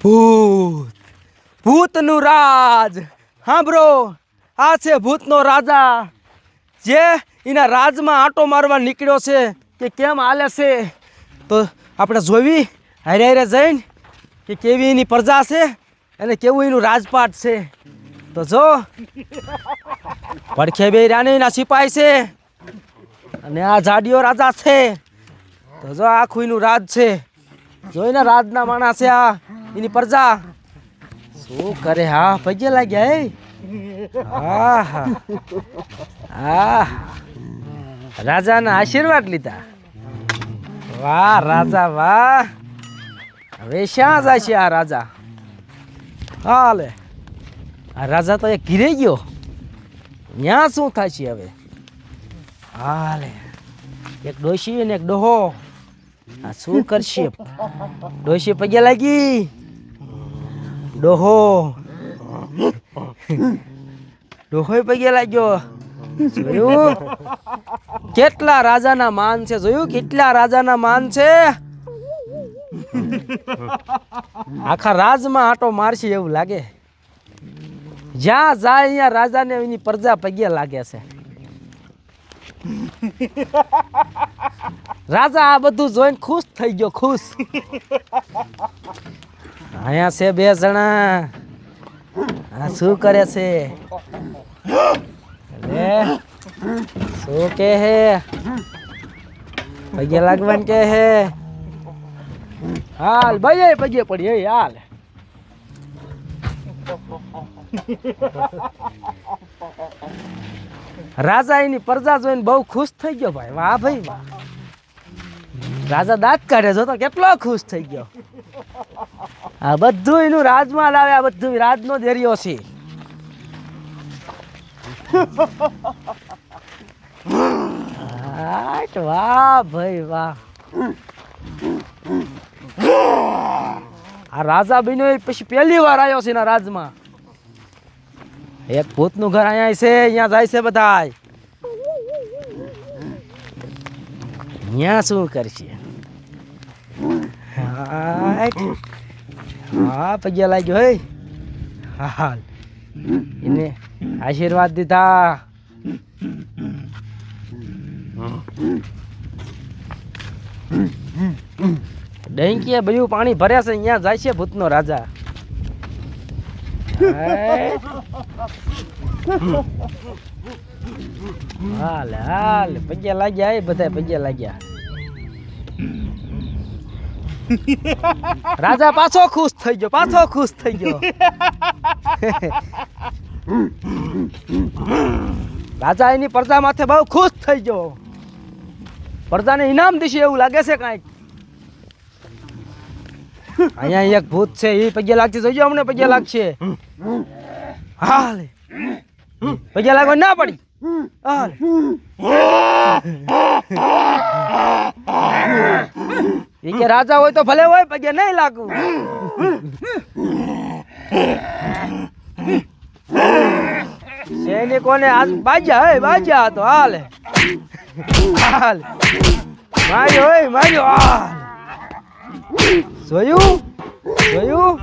ભૂત ભૂતનું રાજ. સાંભળો, આ છે ભૂતનો રાજા જે એના રાજમાં આંટો મારવા નીકળ્યો છે કે કેમ હાલે છે. તો આપણે જોવી હારે હારે જઈને કે કેવી એની પ્રજા છે અને કેવું એનું રાજપાટ છે. તો જો પડખે બે રાણીના સિપાઈ છે અને આ જાડિયો રાજા છે. તો જો આખું એનું રાજ છે. જોઈને રાજના માણસ છે આ એની પ્રજા શું કરે. હા પગે લાગ્યા હે. હા હા હા રાજાના આશીર્વાદ લીધા. વાહ રાજા વાહ. હવે શ્યાં જાય છે આ રાજા? હાલે આ રાજા તો એ ઘીરે ગયો. ત્યાં શું થાય છે હવે? હાલે એક ડોશી ને એક ડોહો. આ શું કરશે? ડોશી પગે લાગી. ડોહો ડોહો પગે લાગ્યો. જોયું કેટલા રાજાના માન છે? જોયું કેટલા રાજાના માન છે? આખા રાજમાં આટો મારશે એવું લાગે. જ્યાં જાય અહીંયા રાજાને એની પ્રજા પગે લાગે છે. રાજા આ બધું જોઈને ખુશ થઈ ગયો. ખુશ. અહીંયા છે બે જણા. આ શું કરે છે? શું કે હે? પગે લાગવાનું કે હે? હાલ ભાઈ પગે પડી. હાલ રાજા એની પ્રજા જોઈને બહુ ખુશ થઈ ગયો. ભાઈ વાહ ભાઈ વાહ. રાજા દાંત કાઢે જો તો કેટલો ખુશ થઈ ગયો. આ બધું એનું રાજમાં લાવે. આ બધું રાજનો દેરિયો છે. વાહ ભાઈ વાહ. આ રાજા બન્યો પછી પહેલી વાર આવ્યો છે એના રાજમાં. એક ભૂતનું ઘર અહીંયા છે. અહીંયા જાય છે બધા. અહીંયા શું કરશે? હા પગે લાગ્યો. હે હા એને આશીર્વાદ દીધા. ડેંકીએ બધું પાણી ભરે છે. અહીંયા જાય છે ભૂતનો રાજા. હાલ હાલ પગે લાગ્યા. એ બધા પગે લાગ્યા. રાજા પાછો ખુશ થઈ ગયો. પાછો ખુશ થઈ ગયો. રાજા એની પ્રજા માથે બહુ ખુશ થઈ ગયો. પ્રજાને ઇનામ દીશે એવું લાગે છે કાંઈક. અહીંયા એક ભૂત છે. એ પગે લાગશે. જોજો અમને પગે લાગશે. હાલ પગે લાગવા ના પડી. હાલ એ કે રાજા હોય તો ભલે હોય, પગે નહીં લાગવું. સૈનિકોને આજ બાજ્યા. હે બાજ્યા તો હાલ હાલ માર્યો. હે માર્યો. હાલ જોયું જોયું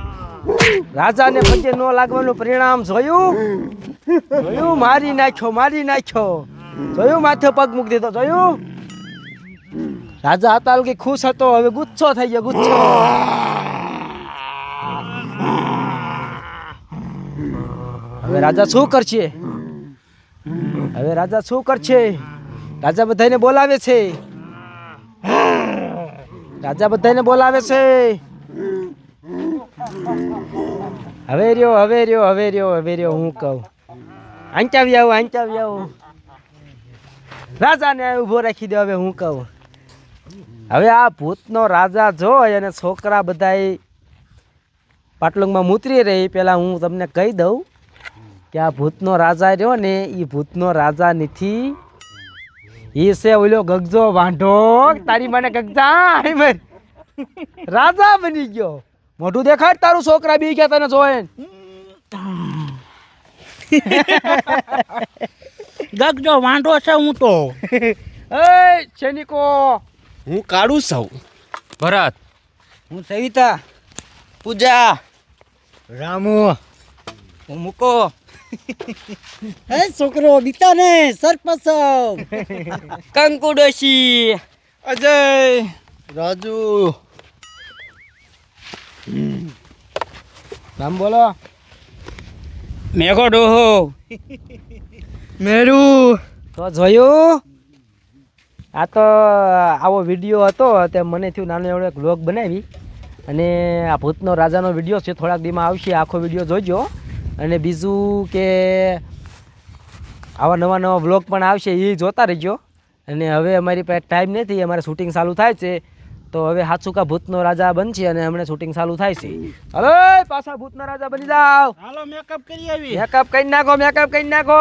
રાજાને પગે ન લાગવાનું પરિણામ જોયું. જોયું મારી નાખ્યો. મારી નાખ્યો. જોયું માથે પગ મૂકી દીધો. જોયું રાજા હતા કે ખુશ હતો. હવે ગુસ્સો થઈ ગયો. ગુસ્સો. હવે રાજા શું કરશે? હવે રાજા શું કરશે? રાજા બધાને બોલાવે છે. રાજા બધાને બોલાવે છે. હવે રહ્યો. હવે રહ્યો. હવે રહ્યો. હવે રહ્યો. હું કહું આંચાવી આવું. આંચાવી આવું. રાજાને ઊભો રાખી દો. હવે હું કહું. હવે આ ભૂતનો રાજા જોઈ અને છોકરા બધાય પાટલુંગમાં મૂતરી રહી. પહેલાં હું તમને કહી દઉં કે આ ભૂતનો રાજા રહ્યો ને એ ભૂતનો રાજા નથી. એ છે ઓલો ગગજો વાંઢો. તારી મને ગગજા રાજા બની ગયો. મોઢું દેખાડ તારું. છોકરા બી ગયા તને જોઈ. ગગજો વાંઢો છે હું તો. એ સૈનિકો, હું કાળું છું. ભરત, હું સવિતા. પૂજા. રામુ હું મૂકો હે છોકરો બીતા ને સરપંચ કંકુ ડોશી અજય રાજુ નામ બોલો. મેઘો ડોહો મેરું તો જોયું, આ તો આવો વિડીયો હતો તે મને થયું નાનો એવડો એક વ્લોગ બનાવી, અને આ ભૂતનો રાજાનો વિડીયો છે, થોડાક દીમાં આવશે, આખો વિડીયો જોજો. અને બીજું કે આવા નવા નવા વ્લોગ પણ આવશે, એ જોતા રહેજો. અને હવે અમારી પાસે ટાઈમ નથી, અમારે શૂટિંગ ચાલુ થાય છે, તો હવે હાચુકા ભૂતનો રાજા બનશે અને હમણાં શૂટિંગ ચાલુ થાય છે. હલો પાછા ભૂતના રાજા બની જાઓ. હાલો મેકઅપ કરી આવી મેકઅપ કરી નાખો, મેકઅપ કરી નાખો.